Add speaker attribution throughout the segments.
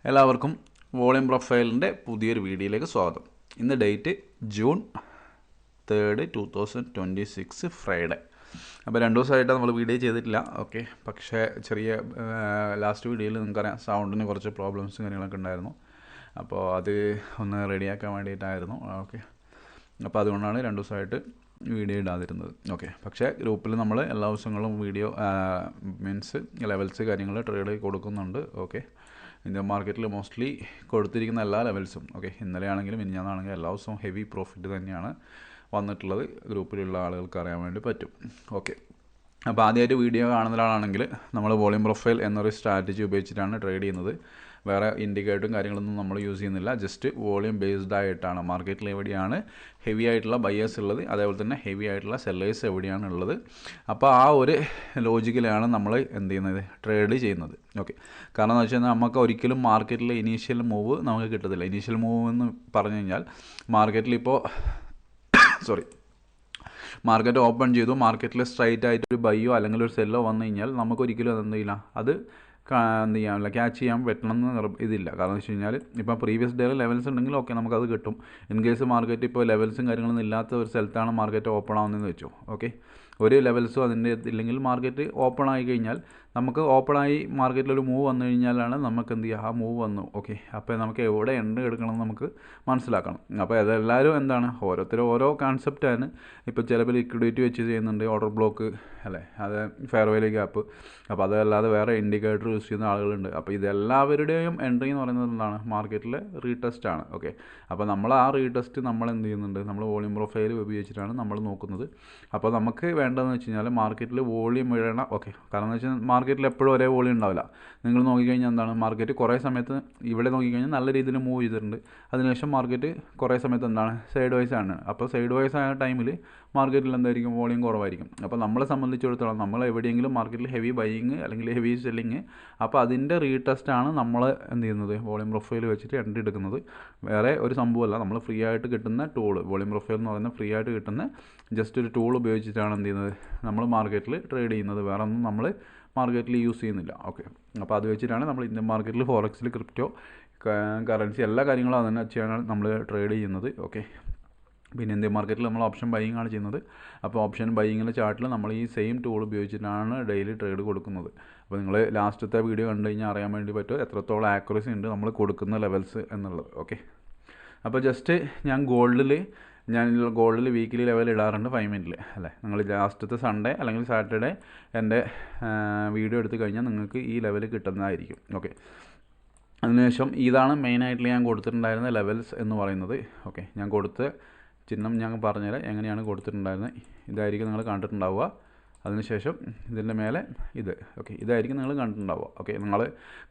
Speaker 1: എല്ലാവർക്കും വോളിയം പ്രൊഫൈലിൻ്റെ പുതിയൊരു വീഡിയോയിലേക്ക് സ്വാഗതം. ഇന്ന് ഡേറ്റ് ജൂൺ 3, 2026 ഫ്രൈഡേ. അപ്പോൾ 2 ദിവസമായിട്ട് നമ്മൾ വീഡിയോ ചെയ്തിട്ടില്ല. ഓക്കെ, പക്ഷേ ചെറിയ ലാസ്റ്റ് വീഡിയോയിൽ നിങ്ങൾക്കറിയാം സൗണ്ടിന് കുറച്ച് പ്രോബ്ലംസും കാര്യങ്ങളൊക്കെ ഉണ്ടായിരുന്നു. അപ്പോൾ അത് ഒന്ന് റെഡിയാക്കാൻ വേണ്ടിയിട്ടായിരുന്നു. ഓക്കെ, അപ്പോൾ അതുകൊണ്ടാണ് 2 ദിവസമായിട്ട് വീഡിയോ ഇടാതിരുന്നത്. ഓക്കെ, പക്ഷേ ഗ്രൂപ്പിൽ നമ്മൾ എല്ലാ ദിവസങ്ങളും വീഡിയോ മീൻസ് ലെവൽസ് കാര്യങ്ങൾ ട്രേഡ് കൊടുക്കുന്നുണ്ട്. ഓക്കെ, ഇന്ത്യൻ മാർക്കറ്റിൽ മോസ്റ്റ്ലി കൊടുത്തിരിക്കുന്ന എല്ലാ ലെവൽസും ഓക്കെ, ഇന്നലെയാണെങ്കിലും മിനിഞ്ഞാന്നാണെങ്കിലും എല്ലാ ദിവസവും ഹെവി പ്രോഫിറ്റ് തന്നെയാണ് വന്നിട്ടുള്ളത്. ഗ്രൂപ്പിലുള്ള ആളുകൾക്ക് അറിയാൻ വേണ്ടി പറ്റും. ഓക്കെ, അപ്പോൾ ആദ്യമായിട്ട് വീഡിയോ കാണുന്ന ഒരാളാണെങ്കിൽ നമ്മൾ വോളിയം പ്രൊഫൈൽ എന്നൊരു സ്ട്രാറ്റജി ഉപയോഗിച്ചിട്ടാണ് ട്രേഡ് ചെയ്യുന്നത്. വേറെ ഇൻഡിക്കേറ്ററും കാര്യങ്ങളൊന്നും നമ്മൾ യൂസ് ചെയ്യുന്നില്ല. ജസ്റ്റ് വോളിയം ബേസ്ഡ് ആയിട്ടാണ് മാർക്കറ്റിൽ എവിടെയാണ് ഹെവി ആയിട്ടുള്ള ബയേഴ്സ് ഉള്ളത്, അതേപോലെ തന്നെ ഹെവി ആയിട്ടുള്ള സെല്ലേഴ്സ് എവിടെയാണ് ഉള്ളത്. അപ്പോൾ ആ ഒരു ലോജിക്കിലാണ് നമ്മൾ എന്ത് ചെയ്യുന്നത്, ട്രേഡ് ചെയ്യുന്നത്. ഓക്കെ, കാരണം എന്ന് വെച്ച് കഴിഞ്ഞാൽ നമുക്ക് ഒരിക്കലും മാർക്കറ്റിൽ ഇനീഷ്യൽ മൂവ് നമുക്ക് കിട്ടത്തില്ല. ഇനീഷ്യൽ മൂവ് എന്ന് പറഞ്ഞു കഴിഞ്ഞാൽ മാർക്കറ്റിൽ ഇപ്പോൾ മാർക്കറ്റ് ഓപ്പൺ ചെയ്തു, മാർക്കറ്റിൽ സ്ട്രൈറ്റ് ആയിട്ടൊരു ബൈയോ അല്ലെങ്കിൽ ഒരു സെല്ലോ വന്നു കഴിഞ്ഞാൽ നമുക്കൊരിക്കലും അതെന്ത് ചെയ്യില്ല, അത് എന്ത് ചെയ്യാനില്ല, ക്യാച്ച് ചെയ്യാൻ പറ്റണമെന്ന് ഇതില്ല. കാരണം എന്ന് വെച്ച് കഴിഞ്ഞാൽ ഇപ്പോൾ പ്രീവിയസ് ഡേയിൽ ലെവൽസ് ഉണ്ടെങ്കിൽ ഓക്കെ നമുക്കത് കിട്ടും. ഇൻ കേസ് മാർക്കറ്റ് ഇപ്പോൾ ലെവൽസും കാര്യങ്ങളൊന്നും ഇല്ലാത്ത ഒരു സ്ഥലത്താണ് മാർക്കറ്റ് ഓപ്പൺ ആവുന്നതെന്ന് വെച്ചു. ഓക്കെ, ഒരു ലെവൽസും അതിൻ്റെ ഇല്ലെങ്കിൽ മാർക്കറ്റ് ഓപ്പൺ ആയി കഴിഞ്ഞാൽ നമുക്ക് ഓപ്പണായി മാർക്കറ്റിലൊരു മൂവ് വന്നു കഴിഞ്ഞാലാണ് നമുക്ക് എന്ത് ചെയ്യുക, ആ മൂവ് വന്നു. ഓക്കെ, അപ്പോൾ നമുക്ക് എവിടെ എൻട്രി എടുക്കണം നമുക്ക് മനസ്സിലാക്കണം. അപ്പോൾ അതെല്ലാവരും എന്താണ്, ഓരോരുത്തരും ഓരോ കോൺസെപ്റ്റാണ്. ഇപ്പോൾ ചിലപ്പോൾ ലിക്വിഡിറ്റി വെച്ച് ചെയ്യുന്നുണ്ട്, ഓർഡർ ബ്ലോക്ക് അല്ലേ, അത് ഫെയർ വാല്യൂ ഗ്യാപ്പ്. അപ്പോൾ അതല്ലാതെ വേറെ ഇൻഡിക്കേറ്റർ യൂസ് ചെയ്യുന്ന ആളുകളുണ്ട്. അപ്പോൾ ഇതെല്ലാവരുടെയും എൻട്രി എന്ന് പറയുന്നത് എന്താണ്, മാർക്കറ്റിലെ റീടെസ്റ്റ് ആണ്. ഓക്കെ, അപ്പോൾ നമ്മൾ ആ റീടെസ്റ്റ് നമ്മൾ എന്ത് ചെയ്യുന്നുണ്ട്, നമ്മൾ വോളിയം പ്രൊഫൈൽ ഉപയോഗിച്ചിട്ടാണ് നമ്മൾ നോക്കുന്നത്. അപ്പോൾ നമുക്ക് വേണ്ടതെന്ന് വെച്ച് കഴിഞ്ഞാൽ മാർക്കറ്റിൽ വോളിയം വീഴണം. ഓക്കെ, കാരണം എന്ന് വെച്ചാൽ മാർക്കറ്റിൽ എപ്പോഴും ഒരേ വോളിയം ഉണ്ടാവില്ല. നിങ്ങൾ നോക്കിക്കഴിഞ്ഞാൽ എന്താണ്, മാർക്കറ്റ് കുറേ സമയത്ത് ഇവിടെ നോക്കിക്കഴിഞ്ഞാൽ നല്ല രീതിയിൽ മൂവ് ചെയ്തിട്ടുണ്ട്. അതിനുശേഷം മാർക്കറ്റ് കുറേ സമയത്ത് എന്താണ്, സൈഡ് വൈസ് ആണ്. അപ്പോൾ സൈഡ് വൈസ് ആയ ടൈമിൽ മാർക്കറ്റിൽ എന്തായിരിക്കും, വോളിയം കുറവായിരിക്കും. അപ്പോൾ നമ്മളെ സംബന്ധിച്ചിടത്തോളം നമ്മൾ എവിടെയെങ്കിലും മാർക്കറ്റിൽ ഹെവി ബൈയിങ് അല്ലെങ്കിൽ ഹെവി സെല്ലിങ്, അപ്പോൾ അതിൻ്റെ റീടെസ്റ്റാണ് നമ്മൾ എന്ത് ചെയ്യുന്നത്, വോളിയം പ്രൊഫൈൽ വെച്ചിട്ട് എൻട്രി എടുക്കുന്നത്. വേറെ ഒരു സംഭവമല്ല, നമ്മൾ ഫ്രീ ആയിട്ട് കിട്ടുന്ന ടൂൾ, വോളിയം പ്രൊഫൈൽ എന്ന് പറയുന്ന ഫ്രീ ആയിട്ട് കിട്ടുന്ന ജസ്റ്റ് ഒരു ടൂൾ ഉപയോഗിച്ചിട്ടാണ് എന്ത് ചെയ്യുന്നത്, നമ്മൾ മാർക്കറ്റിൽ ട്രേഡ് ചെയ്യുന്നത്. വേറെ ഒന്നും നമ്മൾ മാർക്കറ്റിൽ യൂസ് ചെയ്യുന്നില്ല. ഓക്കെ, അപ്പോൾ അത് വെച്ചിട്ടാണ് നമ്മൾ ഇന്ത്യൻ മാർക്കറ്റിൽ ഫോറക്സിൽ ക്രിപ്റ്റോ കറൻസി എല്ലാ കാര്യങ്ങളും അത് തന്നെ വെച്ചാണ് നമ്മൾ ട്രേഡ് ചെയ്യുന്നത്. ഓക്കെ, പിന്നെ ഇന്ത്യൻ മാർക്കറ്റിൽ നമ്മൾ ഓപ്ഷൻ ബൈയിങ് ആണ് ചെയ്യുന്നത്. അപ്പോൾ ഓപ്ഷൻ ബൈയിങ്ങിൻ്റെ ചാർട്ടിൽ നമ്മൾ ഈ സെയിം ടൂൾ ഉപയോഗിച്ചിട്ടാണ് ഡെയിലി ട്രേഡ് കൊടുക്കുന്നത്. അപ്പോൾ നിങ്ങൾ ലാസ്റ്റത്തെ വീഡിയോ കണ്ടു കഴിഞ്ഞാൽ അറിയാൻ വേണ്ടി പറ്റും എത്രത്തോളം ആക്യുറസി ഉണ്ട് നമ്മൾ കൊടുക്കുന്ന ലെവൽസ് എന്നുള്ളത്. ഓക്കെ, അപ്പോൾ ജസ്റ്റ് ഞാൻ ഗോൾഡിൽ വീക്കിലി ലെവൽ ഇടാറുണ്ട് 5 മിനിറ്റിൽ അല്ലേ. നിങ്ങൾ ലാസ്റ്റത്തെ സൺഡേ അല്ലെങ്കിൽ സാറ്റർഡേ എൻ്റെ വീഡിയോ എടുത്തു കഴിഞ്ഞാൽ നിങ്ങൾക്ക് ഈ ലെവൽ കിട്ടുന്നതായിരിക്കും. ഓക്കെ, അതിനുശേഷം ഇതാണ് മെയിനായിട്ടുള്ള ഞാൻ കൊടുത്തിട്ടുണ്ടായിരുന്ന ലെവൽസ് എന്ന് പറയുന്നത്. ഓക്കെ, ഞാൻ കൊടുത്ത ചിഹ്നം ഞാൻ പറഞ്ഞുതരാം എങ്ങനെയാണ് കൊടുത്തിട്ടുണ്ടായിരുന്നത്. ഇതായിരിക്കും നിങ്ങൾ കണ്ടിട്ടുണ്ടാവുക. അതിനുശേഷം ഇതിൻ്റെ മേലെ ഇത്. ഓക്കെ, ഇതായിരിക്കും നിങ്ങൾ കണ്ടിട്ടുണ്ടാവുക. ഓക്കെ, നിങ്ങൾ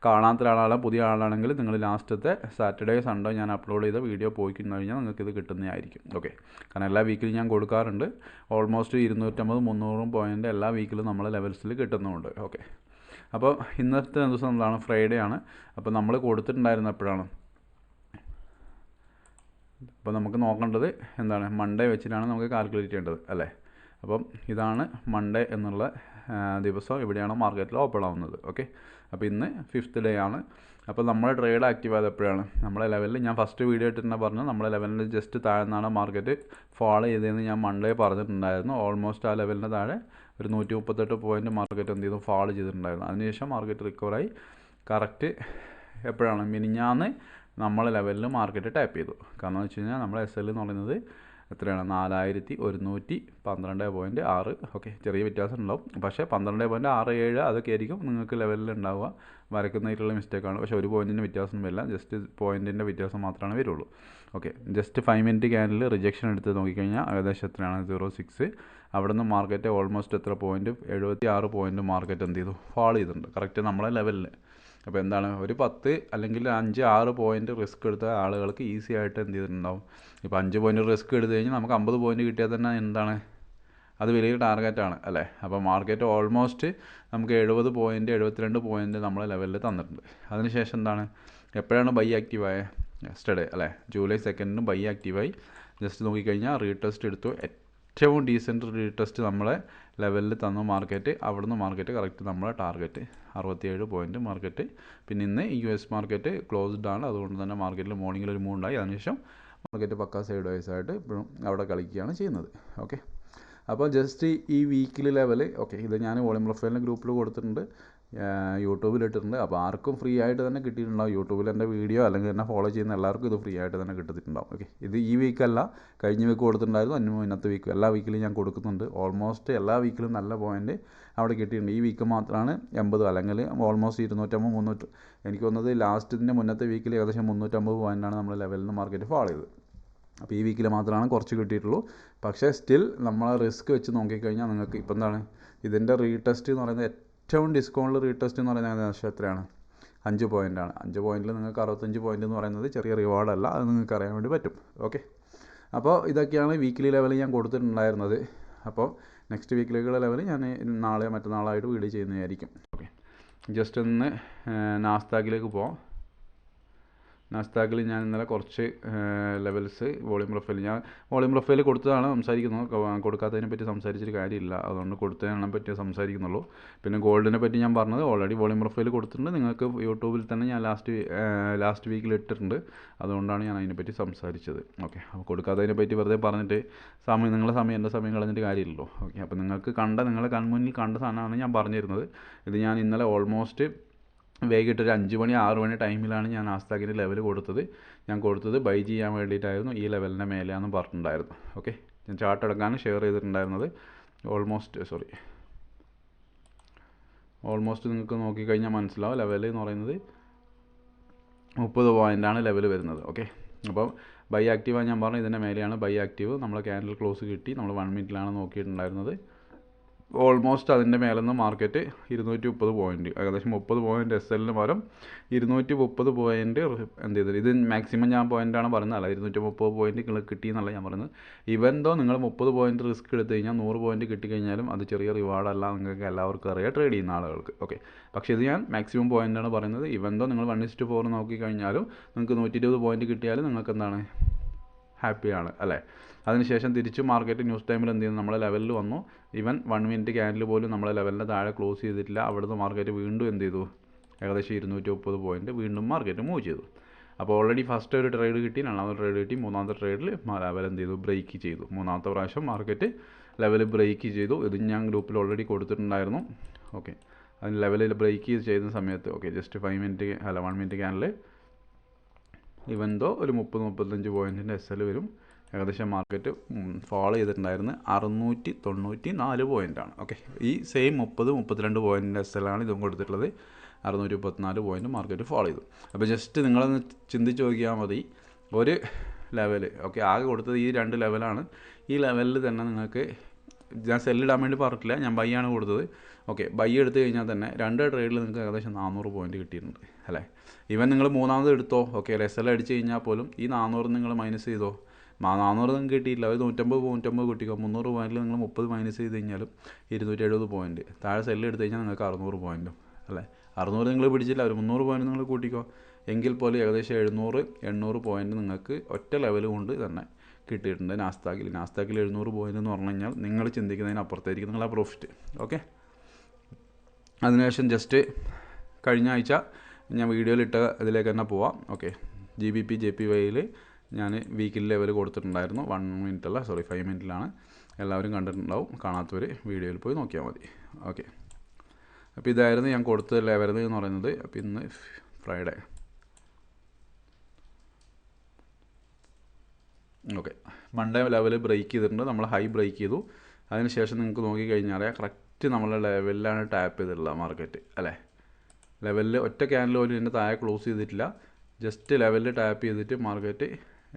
Speaker 1: കാണാത്ത ഒരാളാണ്, പുതിയ ആളാണെങ്കിൽ നിങ്ങൾ ലാസ്റ്റത്തെ സാറ്റർഡേ സൺഡേ ഞാൻ അപ്ലോഡ് ചെയ്ത വീഡിയോ പോയി കഴിഞ്ഞാൽ നിങ്ങൾക്കിത് കിട്ടുന്നതായിരിക്കും. ഓക്കെ, കാരണം എല്ലാ വീക്കിലും ഞാൻ കൊടുക്കാറുണ്ട്. ഓൾമോസ്റ്റ് 250-300 പോയിൻ്റ് എല്ലാ വീക്കിലും നമ്മൾ ലെവൽസിൽ കിട്ടുന്നുമുണ്ട്. ഓക്കെ, അപ്പോൾ ഇന്നത്തെ ദിവസം എന്താണ്, ഫ്രൈഡേ ആണ്. അപ്പോൾ നമ്മൾ കൊടുത്തിട്ടുണ്ടായിരുന്ന എപ്പോഴാണ്, അപ്പോൾ നമുക്ക് നോക്കേണ്ടത് എന്താണ്, മൺഡേ വെച്ചിട്ടാണ് നമുക്ക് കാൽക്കുലേറ്റ് ചെയ്യേണ്ടത് അല്ലേ. അപ്പം ഇതാണ് മൺഡേ എന്നുള്ള ദിവസം ഇവിടെയാണ് മാർക്കറ്റിൽ ഓപ്പൺ ആവുന്നത്. ഓക്കെ, അപ്പോൾ ഇന്ന് 5th ഡേ ആണ്. അപ്പോൾ നമ്മുടെ ട്രേഡ് ആക്റ്റീവ് ആയത് എപ്പോഴാണ്, നമ്മളെ ലെവലിൽ ഞാൻ ഫസ്റ്റ് വീഡിയോ ഇട്ട് തന്നെ പറഞ്ഞു, നമ്മളെ ലെവലിൻ്റെ ജസ്റ്റ് താഴ്ന്നാണ് മാർക്കറ്റ് ഫോളോ ചെയ്തതെന്ന് ഞാൻ മൺഡേ പറഞ്ഞിട്ടുണ്ടായിരുന്നു. ഓൾമോസ്റ്റ് ആ ലെവലിൻ്റെ താഴെ ഒരു 138 പോയിൻ്റ് മാർക്കറ്റ് എന്ത് ചെയ്തു, ഫോളോ ചെയ്തിട്ടുണ്ടായിരുന്നു. അതിനുശേഷം മാർക്കറ്റ് റിക്കവറായി കറക്റ്റ് എപ്പോഴാണ്, മിനിഞ്ഞാന്ന് നമ്മളെ ലെവലിൽ മാർക്കറ്റ് ടാപ്പ് ചെയ്തു. കാരണം എന്ന് വെച്ച് കഴിഞ്ഞാൽ നമ്മളെ SL എന്ന് പറയുന്നത് എത്രയാണ്, 4112.6. ഓക്കെ, ചെറിയ വ്യത്യാസം ഉണ്ടാവും, പക്ഷേ 12.67 അതൊക്കെ ആയിരിക്കും നിങ്ങൾക്ക് ലെവലിൽ ഉണ്ടാവുക. വരക്കുന്നതിലുള്ള മിസ്റ്റേക്കാണ്, പക്ഷേ ഒരു പോയിൻറ്റിൻ്റെ വ്യത്യാസമൊന്നും വരില്ല, ജസ്റ്റ് പോയിൻറ്റിൻ്റെ വ്യത്യാസം മാത്രമേ വരുള്ളൂ. ഓക്കെ, ജസ്റ്റ് 5 മിനിറ്റ് ക്യാനിൽ റിജക്ഷൻ എടുത്ത് നോക്കിക്കഴിഞ്ഞാൽ ഏകദേശം എത്രയാണ്, 0.6. അവിടെ നിന്ന് മാർക്കറ്റ് ഓൾമോസ്റ്റ് എത്ര പോയിൻറ്റ്, 76 പോയിൻറ്റ് മാർക്കറ്റ് എന്ത് ചെയ്തു, ഫാൾ ചെയ്തിട്ടുണ്ട് കറക്റ്റ് നമ്മളെ ലെവലിൽ. അപ്പോൾ എന്താണ്, ഒരു 10 അല്ലെങ്കിൽ 5-6 പോയിൻറ്റ് റിസ്ക് എടുത്ത ആളുകൾക്ക് ഈസി ആയിട്ട് എന്ത് ചെയ്തിട്ടുണ്ടാവും. ഇപ്പോൾ 5 പോയിൻറ്റ് റിസ്ക് എടുത്തു കഴിഞ്ഞാൽ നമുക്ക് 50 പോയിൻറ്റ് കിട്ടിയാൽ തന്നെ എന്താണ്, അത് വലിയ ടാർഗറ്റാണ് അല്ലേ. അപ്പോൾ മാർക്കറ്റ് ഓൾമോസ്റ്റ് നമുക്ക് 70 പോയിൻറ്റ് 72 പോയിൻറ്റ് നമ്മളെ ലെവലിൽ തന്നിട്ടുണ്ട്. അതിനുശേഷം എന്താണ്, എപ്പോഴാണ് ബൈ ആക്റ്റീവായത്, യെസ്റ്റർഡേ അല്ലേ, ജൂലൈ 2 ബൈ ആക്റ്റീവായി. ജസ്റ്റ് നോക്കിക്കഴിഞ്ഞാൽ റീടെസ്റ്റ് എടുത്തു, ഏറ്റവും ഡീസൻറ്റ് റീടെസ്റ്റ് നമ്മളെ ലെവലിൽ തന്ന മാർക്കറ്റ്, അവിടുന്ന് മാർക്കറ്റ് കറക്റ്റ് നമ്മളെ ടാർഗറ്റ് 67 പോയിൻറ്റ് മാർക്കറ്റ്. പിന്നെ ഇന്ന് US മാർക്കറ്റ് ക്ലോസ്ഡ് ആണ്, അതുകൊണ്ട് തന്നെ മാർക്കറ്റിൽ മോർണിംഗിൽ ഒരു മൂവുണ്ടായി. അതിനുശേഷം മാർക്കറ്റ് പക്ക സൈഡ് വൈസ് ആയിട്ട് ഇപ്പോഴും അവിടെ കളിക്കുകയാണ് ചെയ്യുന്നത്. ഓക്കെ, അപ്പോൾ ജസ്റ്റ് ഈ വീക്കിലി ലെവൽ, ഓക്കെ, ഇത് ഞാൻ വോളിയം പ്രൊഫൈലിൻ്റെ ഗ്രൂപ്പിൽ കൊടുത്തിട്ടുണ്ട്, യൂട്യൂബിലിട്ടിട്ടുണ്ട്. അപ്പോൾ ആർക്കും ഫ്രീ ആയിട്ട് തന്നെ കിട്ടിയിട്ടുണ്ടാവും. യൂട്യൂബിൽ എൻ്റെ വീഡിയോ അല്ലെങ്കിൽ എന്നെ ഫോളോ ചെയ്യുന്ന എല്ലാവർക്കും ഇത് ഫ്രീ ആയിട്ട് തന്നെ കിട്ടിയിട്ടുണ്ടാവും. ഓക്കെ, ഇത് ഈ വീക്കല്ല, കഴിഞ്ഞ വീക്ക് കൊടുത്തിട്ടുണ്ടായിരുന്നു, അതിന് മുന്നത്തെ വീക്ക്, എല്ലാ വീക്കിലും ഞാൻ കൊടുക്കുന്നുണ്ട്. ഓൾമോസ്റ്റ് എല്ലാ വീക്കിലും നല്ല പോയിൻറ്റ് അവിടെ കിട്ടിയിട്ടുണ്ട്. ഈ വീക്ക് മാത്രമാണ് 80 അല്ലെങ്കിൽ ഓൾമോസ്റ്റ് 250 300, എനിക്ക് തോന്നുന്നത് ലാസ്റ്റിൻ്റെ മുന്നത്തെ വീക്കിൽ ഏകദേശം 350 പോയിൻ്റാണ് നമ്മൾ ലെവലിൽ നിന്ന് മാർക്കറ്റ് ഫോളോ ചെയ്തത്. അപ്പോൾ ഈ വീക്കിൽ മാത്രമാണ് കുറച്ച് കിട്ടിയിട്ടുള്ളൂ. പക്ഷേ സ്റ്റിൽ നമ്മൾ റിസ്ക് വെച്ച് നോക്കിക്കഴിഞ്ഞാൽ നിങ്ങൾക്ക് ഇപ്പോൾ എന്താണ് ഇതിൻ്റെ റീടെസ്റ്റ് എന്ന് പറയുന്നത്, ഏറ്റവും ഡിസ്കൗണ്ടിൽ റീടെസ്റ്റ് എന്ന് പറയുന്നത് ഏകദേശം എത്രയാണ്? 5 പോയിൻ്റാണ്. 5 പോയിൻറ്റിൽ നിങ്ങൾക്ക് 65 പോയിൻ്റ് എന്ന് പറയുന്നത് ചെറിയ റിവാർഡല്ല, അത് നിങ്ങൾക്ക് അറിയാൻ വേണ്ടി പറ്റും. ഓക്കെ, അപ്പോൾ ഇതൊക്കെയാണ് വീക്കിലി ലെവൽ ഞാൻ കൊടുത്തിട്ടുണ്ടായിരുന്നത്. അപ്പോൾ നെക്സ്റ്റ് വീക്കിലേക്കുള്ള ലെവൽ ഞാൻ നാളെ മറ്റന്നാളായിട്ട് വീഡിയോ ചെയ്യുന്നതായിരിക്കും. ഓക്കെ, ജസ്റ്റ് ഒന്ന് നാസ്താക്കിലേക്ക് പോകാം. നാസ്താക്കിൽ ഞാൻ ഇന്നലെ കുറച്ച് ലെവൽസ് വോളിയം പ്രൊഫൈൽ കൊടുത്തതാണ് സംസാരിക്കുന്നത്, കൊടുക്കാത്തതിനെ പറ്റി സംസാരിച്ചിട്ട് കാര്യമില്ല, അതുകൊണ്ട് കൊടുത്തതിനെ പറ്റി സംസാരിക്കുന്നുള്ളൂ. പിന്നെ ഗോൾഡിനെ പറ്റി ഞാൻ പറഞ്ഞത് ഓൾറെഡി വോളിയം പ്രൊഫൈൽ കൊടുത്തിട്ടുണ്ട്, നിങ്ങൾക്ക് യൂട്യൂബിൽ തന്നെ ഞാൻ ലാസ്റ്റ് വീക്കിൽ ഇട്ടിട്ടുണ്ട്, അതുകൊണ്ടാണ് ഞാൻ അതിനെപ്പറ്റി സംസാരിച്ചത്. ഓക്കെ, അപ്പോൾ കൊടുക്കാത്തതിനെ പറ്റി വെറുതെ പറഞ്ഞിട്ട് നിങ്ങളുടെ സമയം എൻ്റെ സമയം കളഞ്ഞിട്ട് കാര്യമില്ലല്ലോ. ഓക്കെ, അപ്പോൾ നിങ്ങൾക്ക് നിങ്ങളെ കൺമുന്നിൽ കണ്ട സാധനമാണ് ഞാൻ പറഞ്ഞിരുന്നത്. ഇത് ഞാൻ ഇന്നലെ ഓൾമോസ്റ്റ് വൈകിട്ട് ഒരു 5 മണി 6 മണി ടൈമിലാണ് ഞാൻ നാസ്താക്കിൻ്റെ ലെവൽ കൊടുത്തത്. ഞാൻ കൊടുത്തത് ബൈ ചെയ്യാൻ വേണ്ടിയിട്ടായിരുന്നു, ഈ ലെവലിൻ്റെ മേലെയാണെന്ന് പറഞ്ഞിട്ടുണ്ടായിരുന്നു. ഓക്കെ, ഞാൻ ചാർട്ട് എടുക്കാൻ ഷെയർ ചെയ്തിട്ടുണ്ടായിരുന്നത്. ഓൾമോസ്റ്റ് നിങ്ങൾക്ക് നോക്കിക്കഴിഞ്ഞാൽ മനസ്സിലാവും ലെവൽ എന്ന് പറയുന്നത് 30 പോയിൻ്റാണ് ലെവൽ വരുന്നത്. ഓക്കെ, അപ്പോൾ ബൈ ആക്റ്റീവാണ് ഞാൻ പറഞ്ഞു, ഇതിൻ്റെ മേലെയാണ് ബൈ ആക്റ്റീവ്. നമ്മളെ ക്യാൻഡിൽ ക്ലോസ് കിട്ടി, നമ്മൾ 1 മിനിറ്റിലാണ് നോക്കിയിട്ടുണ്ടായിരുന്നത്. ഓൾമോസ്റ്റ് അതിൻ്റെ മേലെ നിന്ന് മാർക്കറ്റ് 230 പോയിൻറ്റ്, ഏകദേശം 30 പോയിൻറ്റ് SLന് പകരം 230 പോയിൻറ്റ് എന്ത് ചെയ്തത്. ഇത് മാക്സിമം ഞാൻ പോയിൻ്റാണ് പറയുന്നത്, അല്ല 230 പോയിൻറ്റ് നിങ്ങൾക്ക് കിട്ടിയെന്നല്ല ഞാൻ പറയുന്നത്. ഇവൻ ദോ നിങ്ങൾ 30 പോയിൻറ്റ് റിസ്ക് എടുത്തു കഴിഞ്ഞാൽ 100 പോയിൻറ്റ് കിട്ടിക്കഴിഞ്ഞാലും അത് ചെറിയ റിവാർഡല്ല, നിങ്ങൾക്ക് എല്ലാവർക്കും അറിയാം, ട്രേഡ് ചെയ്യുന്ന ആളുകൾക്ക്. ഓക്കെ, പക്ഷേ ഇത് ഞാൻ മാക്സിമം പോയിൻ്റാണ് പറയുന്നത്. ഇവൻ ദോ നിങ്ങൾ 1:4 നോക്കിക്കഴിഞ്ഞാലും നിങ്ങൾക്ക് 120 പോയിൻറ്റ് കിട്ടിയാലും നിങ്ങൾക്ക് എന്താണ് ഹാപ്പിയാണ് അല്ലേ. അതിനുശേഷം തിരിച്ച് മാർക്കറ്റ് ന്യൂസ് ടൈമിൽ എന്ത് ചെയ്യുന്നു, നമ്മളെ ലെവലിൽ വന്നു. ഈവൻ 1 മിനിറ്റ് ക്യാൻഡിൽ പോലും നമ്മളെ ലെവലിൻ്റെ താഴെ ക്ലോസ് ചെയ്തിട്ടില്ല. അവിടുന്ന് മാർക്കറ്റ് വീണ്ടും എന്ത് ചെയ്തു, ഏകദേശം 230 പോയിൻറ്റ് വീണ്ടും മാർക്കറ്റ് മൂവ് ചെയ്തു. അപ്പോൾ ഓൾറെഡി ഫസ്റ്റ് ഒരു ട്രേഡ് കിട്ടി, രണ്ടാമത്തെ ട്രേഡ് കിട്ടി, മൂന്നാമത്തെ ട്രേഡിൽ ലെവൽ എന്ത് ചെയ്തു, ബ്രേക്ക് ചെയ്തു. മൂന്നാമത്തെ പ്രാവശ്യം മാർക്കറ്റ് ലെവൽ ബ്രേക്ക് ചെയ്തു. ഇത് ഞാൻ ഗ്രൂപ്പിൽ ഓൾറെഡി കൊടുത്തിട്ടുണ്ടായിരുന്നു. ഓക്കെ, അതിന് ലെവലിൽ ബ്രേക്ക് ചെയ്യുന്ന സമയത്ത് ഓക്കെ ജസ്റ്റ് 1 മിനിറ്റ് ക്യാൻഡിൽ ഇവൻ ദോ ഒരു 30-35 പോയിൻറ്റിൻ്റെ SL വരും. ഏകദേശം മാർക്കറ്റ് ഫോളോ ചെയ്തിട്ടുണ്ടായിരുന്നു 694 പോയിൻ്റാണ്. ഓക്കെ, ഈ സെയിം 30-32 പോയിൻറ്റിൻ്റെ SL ആണ് ഇതും കൊടുത്തിട്ടുള്ളത്. 634 പോയിൻറ്റ് മാർക്കറ്റ് ഫോളോ ചെയ്തു. അപ്പോൾ ജസ്റ്റ് നിങ്ങളൊന്ന് ചിന്തിച്ച് നോക്കിയാൽ മതി, ഒരു ലെവൽ, ഓക്കെ, ആകെ കൊടുത്തത് ഈ 2 ലെവലാണ്. ഈ ലെവലിൽ തന്നെ നിങ്ങൾക്ക്, ഞാൻ സെല്ലിടാൻ വേണ്ടി പറഞ്ഞിട്ടില്ല, ഞാൻ ബൈ ആണ് കൊടുത്തത്. ഓക്കെ, ബൈ എടുത്തു കഴിഞ്ഞാൽ തന്നെ 2 ട്രേഡിൽ നിങ്ങൾക്ക് ഏകദേശം 400 പോയിൻറ്റ് കിട്ടിയിട്ടുണ്ട് അല്ലേ. ഈവൻ നിങ്ങൾ മൂന്നാമത് എടുത്തോ, ഓക്കെ, SL അടിച്ച് കഴിഞ്ഞാൽ പോലും ഈ 400 നിങ്ങൾ മൈനസ് ചെയ്തോ, 400 നിങ്ങൾക്ക് കിട്ടിയില്ല, ഒരു 150 കിട്ടിക്കോ. 300 പോയിൻറ്റിൽ നിങ്ങൾ 30 മൈനസ് ചെയ്ത് കഴിഞ്ഞാലും 270 പോയിൻറ്റ്. താഴെ സെല്ല് എടുത്തു കഴിഞ്ഞാൽ നിങ്ങൾക്ക് 600 പോയിൻറ്റും അല്ലേ. 600 നിങ്ങൾ പിടിച്ചില്ല, ഒരു 300 പോയിൻറ്റ് നിങ്ങൾ കൂട്ടിക്കോ. എങ്കിൽ പോലും ഏകദേശം 700-800 പോയിൻറ്റ് നിങ്ങൾക്ക് ഒറ്റ ലെവൽ കൊണ്ട് തന്നെ കിട്ടിയിട്ടുണ്ട് നാസ്താക്കിൽ. 700 പോയിൻറ്റ് എന്ന് പറഞ്ഞു കഴിഞ്ഞാൽ നിങ്ങൾ ചിന്തിക്കുന്നതിനപ്പുറത്തായിരിക്കും നിങ്ങളെ പ്രോഫിറ്റ്. ഓക്കെ, അതിനുശേഷം ജസ്റ്റ് കഴിഞ്ഞ ആഴ്ച ഞാൻ വീഡിയോയിലിട്ട ഇതിലേക്ക് തന്നെ പോവാം. ഓക്കെ, GBP JPYയിൽ ഞാൻ വീക്കിലി ലെവൽ കൊടുത്തിട്ടുണ്ടായിരുന്നു. 5 മിനിറ്റിലാണ്. എല്ലാവരും കണ്ടിട്ടുണ്ടാവും, കാണാത്തവർ വീഡിയോയിൽ പോയി നോക്കിയാൽ മതി. ഓക്കെ, അപ്പോൾ ഇതായിരുന്നു ഞാൻ കൊടുത്ത ലെവൽ എന്ന് പറയുന്നത്. അപ്പോൾ ഇന്ന് Friday. Okay, Monday level break ചെയ്തിട്ടുണ്ട്, നമ്മൾ ഹൈ ബ്രേക്ക് ചെയ്തു. അതിനുശേഷം നിങ്ങൾക്ക് നോക്കിക്കഴിഞ്ഞാൽ കറക്റ്റ് നമ്മളെ ലെവലിലാണ് ടാപ്പ് ചെയ്തിട്ടുള്ളത് മാർക്കറ്റ് അല്ലേ. ലെവലിൽ ഒറ്റ ക്യാൻഡിൽ പോലും ഇതിൻ്റെ താഴെ ക്ലോസ് ചെയ്തിട്ടില്ല, ജസ്റ്റ് ലെവലിൽ ടാപ്പ് ചെയ്തിട്ട് മാർക്കറ്റ്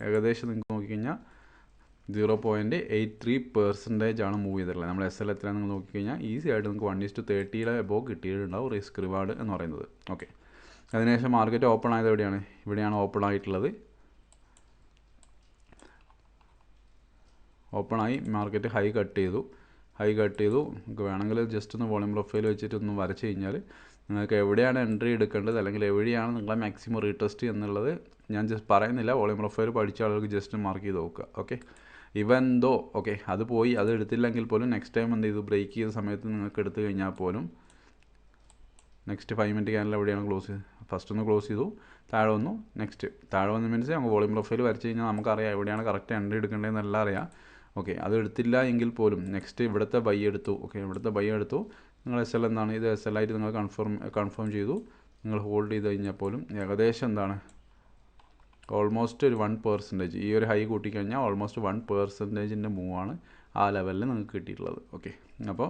Speaker 1: ഏകദേശം നിങ്ങൾക്ക് നോക്കിക്കഴിഞ്ഞാൽ 0.83% ആണ് മൂവ് ചെയ്തിട്ടുള്ളത്. നമ്മൾ SL എത്രയാണ് നിങ്ങൾ നോക്കിക്കഴിഞ്ഞാൽ ഈസി ആയിട്ട് നിങ്ങൾക്ക് 1:30 എബോവ് കിട്ടിയിട്ടുണ്ടാവും റിസ്ക് റിവാർഡ് എന്ന് പറയുന്നത്. ഓക്കെ, അതിനുശേഷം മാർക്കറ്റ് ഓപ്പൺ ആയത് ഇവിടെയാണ് ഓപ്പൺ ആയിട്ടുള്ളത്. ഓപ്പണായി മാർക്കറ്റ് ഹൈ കട്ട് ചെയ്തു. നിങ്ങൾക്ക് വേണമെങ്കിൽ ജസ്റ്റ് ഒന്ന് വോളിയം പ്രൊഫൈൽ വെച്ചിട്ട് ഒന്ന് വരച്ച് കഴിഞ്ഞാൽ നിങ്ങൾക്ക് എവിടെയാണ് എൻട്രി എടുക്കേണ്ടത് അല്ലെങ്കിൽ എവിടെയാണ് നിങ്ങളെ മാക്സിമം റീടെസ്റ്റ് എന്നുള്ളത് ഞാൻ ജസ്റ്റ് പറയുന്നില്ല. വോളിയം പ്രൊഫൈൽ പഠിച്ച ആളുകൾക്ക് ജസ്റ്റ് മാർക്ക് ചെയ്ത് നോക്കുക. ഓക്കെ, ഇവൻ ദോ ഓക്കെ അത് പോയി, അത് എടുത്തില്ലെങ്കിൽ പോലും നെക്സ്റ്റ് ടൈം എന്ത് ചെയ്തു, ബ്രേക്ക് ചെയ്ത സമയത്ത് നിങ്ങൾക്ക് എടുത്തു കഴിഞ്ഞാൽ പോലും നെക്സ്റ്റ് 5 മിനിറ്റ് ക്യാനിൽ എവിടെയാണ് ക്ലോസ് ചെയ്തത്, ഫസ്റ്റ് ഒന്ന് ക്ലോസ് ചെയ്തു, താഴെ വന്നു, നെക്സ്റ്റ് താഴെ വന്ന മീൻസ് നമുക്ക് വോളിയം പ്രൊഫൈൽ വരച്ച് കഴിഞ്ഞാൽ നമുക്കറിയാം എവിടെയാണ് കറക്റ്റ് എൻട്രി എടുക്കേണ്ടതെന്നെല്ലാം അറിയാം. ഓക്കെ അത് എടുത്തില്ല എങ്കിൽ പോലും നെക്സ്റ്റ് ഇവിടുത്തെ ബൈ എടുത്തു. ഓക്കെ ഇവിടുത്തെ ബൈ എടുത്തു, നിങ്ങൾ SL എന്താണ് ഇത് SL ആയിട്ട് നിങ്ങൾ കൺഫേം ചെയ്തു, നിങ്ങൾ ഹോൾഡ് ചെയ്ത് കഴിഞ്ഞാൽ പോലും ഏകദേശം എന്താണ് ഓൾമോസ്റ്റ് ഒരു 1%, ഈ ഒരു ഹൈ കൂട്ടിക്കഴിഞ്ഞാൽ ഓൾമോസ്റ്റ് 1%ൻ്റെ മൂവാണ് ആ ലെവലിൽ നിങ്ങൾക്ക് കിട്ടിയിട്ടുള്ളത്. ഓക്കെ അപ്പോൾ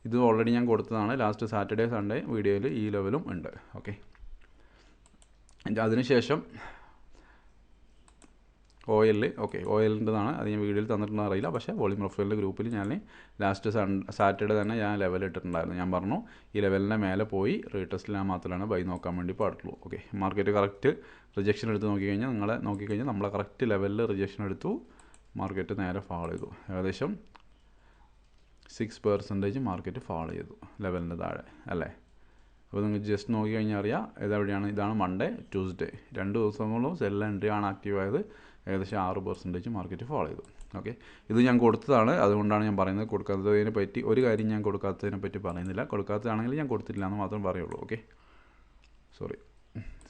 Speaker 1: ഇത് ഓൾറെഡി ഞാൻ കൊടുത്തതാണ് ലാസ്റ്റ് സാറ്റർഡേ സൺഡേ വീഡിയോയിൽ, ഈ ലെവലും ഉണ്ട്. ഓക്കെ അതിനുശേഷം ഓയിലിൽ ഓയിലിൻ്റെതാണ്, അത് ഞാൻ വീഡിയോയിൽ തന്നിട്ടുണ്ടോ അറിയില്ല, പക്ഷേ വോളിയം പ്രൊഫൈലിൻ്റെ ഗ്രൂപ്പിൽ ഞാൻ ലാസ്റ്റ് സാറ്റർഡേ തന്നെ ഞാൻ ലെവൽ ഇട്ടിട്ടുണ്ടായിരുന്നു. ഞാൻ പറഞ്ഞു ഈ ലെവലിൻ്റെ മേലെ പോയി റീടെസ്റ്റിൽ മാത്രമാണ് ബൈ നോക്കാൻ വേണ്ടി പാടുള്ളൂ. ഓക്കെ മാർക്കറ്റ് കറക്റ്റ് റിജക്ഷൻ എടുത്ത് നോക്കിക്കഴിഞ്ഞാൽ നമ്മളെ കറക്റ്റ് ലെവലിൽ റിജക്ഷൻ എടുത്തു, മാർക്കറ്റ് നേരെ ഫാളോ ചെയ്തു, ഏകദേശം 6% മാർക്കറ്റ് ഫാളോ ചെയ്തു ലെവലിൻ്റെ താഴെ അല്ലേ. അപ്പോൾ നിങ്ങൾക്ക് ജസ്റ്റ് നോക്കി കഴിഞ്ഞാൽ അറിയാം ഇതെവിടെയാണ്, ഇതാണ് മൺഡേ ട്യൂസ്ഡേ 2 ദിവസങ്ങളും സെൽ എൻട്രി ആണ് ആക്റ്റീവ് ആയത്, ഏകദേശം 6% മാർക്കറ്റ് ഫോളോ ചെയ്തു. ഓക്കെ ഇത് ഞാൻ കൊടുത്തതാണ്, അതുകൊണ്ടാണ് ഞാൻ പറയുന്നത്. കൊടുക്കാത്തതിനെ പറ്റി ഒരു കാര്യം ഞാൻ കൊടുക്കാത്തതിനെ പറ്റി പറയുന്നില്ല, കൊടുക്കാത്തതാണെങ്കിൽ ഞാൻ കൊടുത്തിട്ടില്ല എന്ന് മാത്രം പറയുള്ളൂ. ഓക്കെ സോറി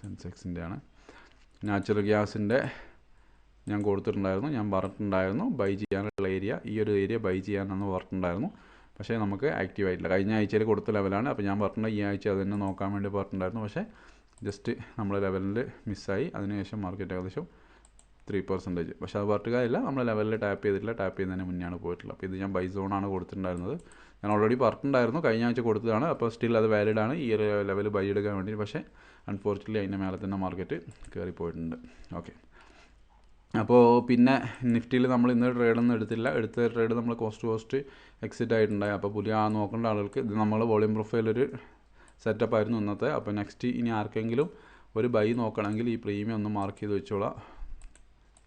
Speaker 1: സെൻസെക്സിൻ്റെ ആണ്. നാച്ചുറൽ ഗ്യാസിൻ്റെ ഞാൻ കൊടുത്തിട്ടുണ്ടായിരുന്നു, ഞാൻ പറഞ്ഞിട്ടുണ്ടായിരുന്നു ബൈ ചെയ്യാനുള്ള ഏരിയ, ഈ ഒരു ഏരിയ ബൈ ചെയ്യാനെന്ന് പറഞ്ഞിട്ടുണ്ടായിരുന്നു, പക്ഷേ നമുക്ക് ആക്റ്റീവ് ആയിട്ടില്ല. കഴിഞ്ഞ ആഴ്ചയിൽ കൊടുത്ത ലെവലാണ്, അപ്പോൾ ഞാൻ പറഞ്ഞിട്ടുണ്ട് ഈ ആഴ്ച അത് തന്നെ നോക്കാൻ വേണ്ടി പറഞ്ഞിട്ടുണ്ടായിരുന്നു, പക്ഷേ ജസ്റ്റ് നമ്മൾ ലെവലിൽ മിസ്സായി. അതിനുശേഷം മാർക്കറ്റ് ഏകദേശം 3%, പക്ഷേ അത് പറഞ്ഞിട്ട് കാര്യമില്ല, നമ്മൾ ലെവലിൽ ടാപ്പ് ചെയ്തിട്ടില്ല, ടാപ്പ് ചെയ്യുന്നതിന് മുന്നെയാണ് പോയിട്ടുള്ളത്. അപ്പോൾ ഇത് ഞാൻ ബൈ സോണാണ് കൊടുത്തിട്ടുണ്ടായിരുന്നത്, ഞാൻ ഓൾറെഡി പറഞ്ഞിട്ടുണ്ടായിരുന്നു കഴിഞ്ഞ ആഴ്ച കൊടുത്തതാണ്, അപ്പോൾ സ്റ്റിൽ അത് വാലിഡാണ് ഈ ഒരു ലെവൽ ബൈ എടുക്കാൻ വേണ്ടി, പക്ഷേ അൺഫോർച്യുനേറ്റ്ലി അതിൻ്റെ മേലെ തന്നെ മാർക്കറ്റ് കയറിപ്പോയിട്ടുണ്ട്. ഓക്കെ അപ്പോൾ പിന്നെ നിഫ്റ്റിയിൽ നമ്മൾ ഇന്ന് ട്രേഡൊന്നും എടുത്തില്ല, എടുത്ത ട്രേഡ് നമ്മൾ കോസ്റ്റ് എക്സിറ്റ് ആയിട്ടുണ്ടായി. അപ്പോൾ പുതിയ നോക്കേണ്ട ആളുകൾക്ക് ഇത് നമ്മൾ വോളിയം പ്രൊഫൈൽ ഒരു സെറ്റപ്പ് ആയിരുന്നു ഇന്നത്തെ. അപ്പോൾ നെക്സ്റ്റ് ഇനി ആർക്കെങ്കിലും ഒരു ബൈ നോക്കണമെങ്കിൽ ഈ പ്രീമിയം ഒന്ന് മാർക്ക് ചെയ്ത് വെച്ചോളാം,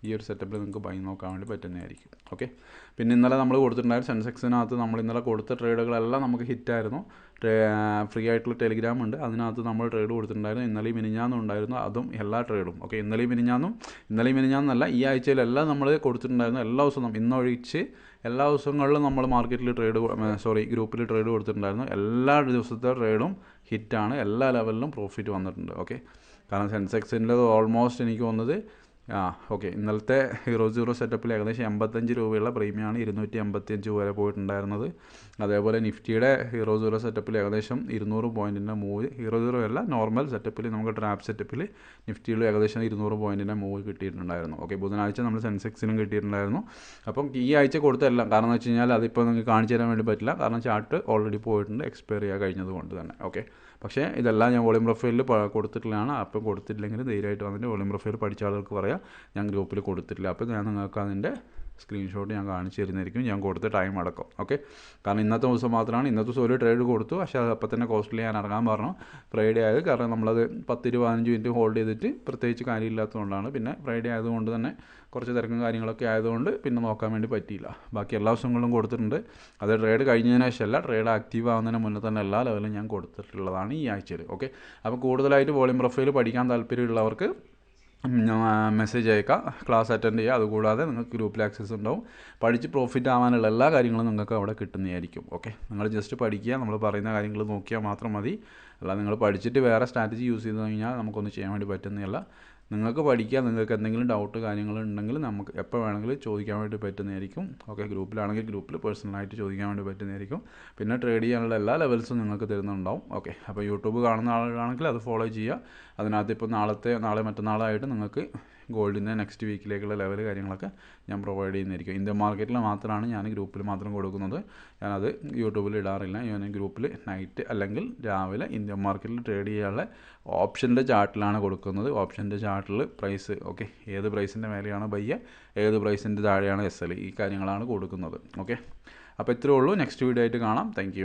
Speaker 1: ഈ ഒരു സെറ്റപ്പിൽ നിങ്ങൾക്ക് ബൈ നോക്കാൻ വേണ്ടി പറ്റുന്നതായിരിക്കും. ഓക്കെ പിന്നെ ഇന്നലെ നമ്മൾ കൊടുത്തിട്ടുണ്ടായിരുന്നു സെൻസെക്സിനകത്ത് നമ്മൾ ഇന്നലെ കൊടുത്ത ട്രേഡുകളെല്ലാം നമുക്ക് ഹിറ്റായിരുന്നു. ഫ്രീ ആയിട്ടുള്ള ടെലിഗ്രാം ഉണ്ട്, അതിനകത്ത് നമ്മൾ ട്രേഡ് കൊടുത്തിട്ടുണ്ടായിരുന്നു. ഇന്നലെയും മിനിഞ്ഞാന്നും ഉണ്ടായിരുന്നു, അതും എല്ലാ ട്രേഡും. ഓക്കെ ഇന്നലെയും മിനിഞ്ഞാന്നല്ല ഈ ആഴ്ചയിലെല്ലാം നമ്മൾ കൊടുത്തിട്ടുണ്ടായിരുന്നു. എല്ലാ ദിവസവും ഇന്നൊഴിച്ച് എല്ലാ ദിവസങ്ങളിലും നമ്മൾ മാർക്കറ്റിൽ ഗ്രൂപ്പിൽ ട്രേഡ് കൊടുത്തിട്ടുണ്ടായിരുന്നു. എല്ലാ ദിവസത്തെ ട്രേഡും ഹിറ്റാണ്, എല്ലാ ലെവലിലും പ്രോഫിറ്റ് വന്നിട്ടുണ്ട്. ഓക്കെ കാരണം സെൻസെക്സിൻ്റെ ഓൾമോസ്റ്റ് എനിക്ക് തോന്നുന്നത് ഓക്കെ ഇന്നലത്തെ 0 സെറ്റപ്പിൽ ഏകദേശം 85 രൂപയുള്ള പ്രീമിയമാണ് 285 വരെ പോയിട്ടുണ്ടായിരുന്നത്. അതേപോലെ നിഫ്റ്റിയുടെ 0 സെറ്റപ്പിൽ ഏകദേശം 200 പോയിൻറ്റിൻ്റെ മൂവ്, 0 അല്ല നോർമൽ സെറ്റപ്പിൽ നമുക്ക് ട്രാപ്പ് സെറ്റപ്പിൽ നിഫ്റ്റിയിൽ ഏകദേശം 200 പോയിൻറ്റിൻ്റെ മൂവ് കിട്ടിയിട്ടുണ്ടായിരുന്നു. ഓക്കെ ബുധനാഴ്ച നമ്മൾ സെൻസെക്സിനും കിട്ടിയിട്ടുണ്ടായിരുന്നു. അപ്പം ഈ ആഴ്ച കൊടുത്തെല്ലാം കാരണം എന്ന് വെച്ച് കഴിഞ്ഞാൽ അതിപ്പോൾ നിങ്ങൾക്ക് കാണിച്ചു തരാൻ വേണ്ടി പറ്റില്ല, കാരണം ചാർട്ട് ഓൾറെഡി പോയിട്ടുണ്ട് എക്സ്പയർ ചെയ്യാൻ കഴിഞ്ഞത് കൊണ്ട് തന്നെ. ഓക്കെ പക്ഷേ ഇതെല്ലാം ഞാൻ വോളിയം പ്രൊഫൈലിൽ കൊടുത്തിട്ടുള്ളതാണ്. അപ്പം കൊടുത്തിട്ടില്ലെങ്കിൽ ധൈര്യമായിട്ട് വന്നിട്ട് വോളിയം പ്രൊഫൈൽ പഠിച്ച ആളുകൾക്ക് പറയാം ഞാൻ ഗ്രൂപ്പിൽ കൊടുത്തിട്ടില്ല. അപ്പോൾ ഞാൻ നിങ്ങൾക്ക് അതിൻ്റെ സ്ക്രീൻഷോട്ട് ഞാൻ കാണിച്ചു തരുന്നതായിരിക്കും, ഞാൻ കൊടുത്ത ടൈം അടക്കം. ഓക്കെ കാരണം ഇന്നത്തെ ദിവസം മാത്രമാണ്, ഇന്നത്തെ ദിവസം ഒരു ട്രേഡ് കൊടുത്തു, പക്ഷേ അത് അപ്പം തന്നെ കോസ്റ്റ്ലി ഞാൻ ഇറങ്ങാൻ പറഞ്ഞു ഫ്രൈഡേ ആയത്, കാരണം നമ്മളത് 10-15 മിനിറ്റ് ഹോൾഡ് ചെയ്തിട്ട് പ്രത്യേകിച്ച് കാര്യമില്ലാത്തതുകൊണ്ടാണ്. പിന്നെ ഫ്രൈഡേ ആയതുകൊണ്ട് തന്നെ കുറച്ച് തിരക്കും കാര്യങ്ങളൊക്കെ ആയതുകൊണ്ട് പിന്നെ നോക്കാൻ വേണ്ടി പറ്റിയില്ല. ബാക്കി എല്ലാ ദിവസങ്ങളിലും കൊടുത്തിട്ടുണ്ട്. അത് ട്രേഡ് കഴിഞ്ഞതിന് ശേഷമല്ല, ട്രേഡ് ആക്റ്റീവ് ആവുന്നതിന് മുന്നേ തന്നെ എല്ലാ ലെവലും ഞാൻ കൊടുത്തിട്ടുള്ളതാണ് ഈ ആഴ്ചയിൽ. ഓക്കെ അപ്പോൾ കൂടുതലായിട്ട് വോളിയം പ്രൊഫൈൽ പഠിക്കാൻ താല്പര്യമുള്ളവർക്ക് മെസ്സേജ് അയക്കുക, ക്ലാസ് അറ്റൻഡ് ചെയ്യുക. അതുകൂടാതെ നിങ്ങൾക്ക് ഗ്രൂപ്പിൽ ആക്സസ് ഉണ്ടാവും, പഠിച്ച് പ്രോഫിറ്റ് ആവാനുള്ള എല്ലാ കാര്യങ്ങളും നിങ്ങൾക്ക് അവിടെ കിട്ടുന്നതായിരിക്കും. ഓക്കെ നിങ്ങൾ ജസ്റ്റ് പഠിക്കുക, നമ്മൾ പറയുന്ന കാര്യങ്ങൾ നോക്കിയാൽ മാത്രം മതി. അല്ല നിങ്ങൾ പഠിച്ചിട്ട് വേറെ സ്ട്രാറ്റജി യൂസ് ചെയ്ത് കഴിഞ്ഞാൽ നമുക്കൊന്നും ചെയ്യാൻ വേണ്ടി പറ്റുന്നതല്ല. നിങ്ങൾക്ക് പഠിക്കുക, നിങ്ങൾക്ക് എന്തെങ്കിലും ഡൗട്ട് കാര്യങ്ങളുണ്ടെങ്കിൽ നമുക്ക് എപ്പോൾ വേണമെങ്കിലും ചോദിക്കാൻ വേണ്ടി പറ്റുന്നതായിരിക്കും. ഓക്കെ ഗ്രൂപ്പിലാണെങ്കിൽ ഗ്രൂപ്പിൽ പേഴ്സണലായിട്ട് ചോദിക്കാൻ വേണ്ടി പറ്റുന്നതായിരിക്കും. പിന്നെ ട്രേഡ് ചെയ്യാനുള്ള എല്ലാ ലെവൽസും നിങ്ങൾക്ക് തരുന്നുണ്ടാവും. ഓക്കെ അപ്പോൾ യൂട്യൂബ് കാണുന്ന ആളുകളാണെങ്കിൽ അത് ഫോളോ ചെയ്യുക. അതിനകത്ത് ഇപ്പോൾ നാളെ മറ്റന്നാളായിട്ട് നിങ്ങൾക്ക് ഗോൾഡിൻ്റെ നെക്സ്റ്റ് വീക്കിലേക്കുള്ള ലെവൽ കാര്യങ്ങളൊക്കെ ഞാൻ പ്രൊവൈഡ് ചെയ്യുന്നതായിരിക്കും. ഇന്ത്യൻ മാർക്കറ്റിൽ മാത്രമാണ് ഞാൻ ഗ്രൂപ്പിൽ മാത്രം കൊടുക്കുന്നത്, ഞാനത് യൂട്യൂബിൽ ഇടാറില്ല. ഞാൻ ഗ്രൂപ്പിൽ നൈറ്റ് അല്ലെങ്കിൽ രാവിലെ ഇന്ത്യൻ മാർക്കറ്റിൽ ട്രേഡ് ചെയ്യാനുള്ള ഓപ്ഷൻ്റെ ചാർട്ടിലാണ് കൊടുക്കുന്നത്. ഓപ്ഷൻ്റെ ചാർട്ടിൽ പ്രൈസ് ഓക്കെ ഏത് പ്രൈസിൻ്റെ മേലെയാണ് ബൈ, ഏത് പ്രൈസിൻ്റെ താഴെയാണ് SL, ഈ കാര്യങ്ങളാണ് കൊടുക്കുന്നത്. ഓക്കെ അപ്പോൾ ഇത്രയേ ഉള്ളൂ. നെക്സ്റ്റ് വീഡിയോ ആയിട്ട് കാണാം. താങ്ക്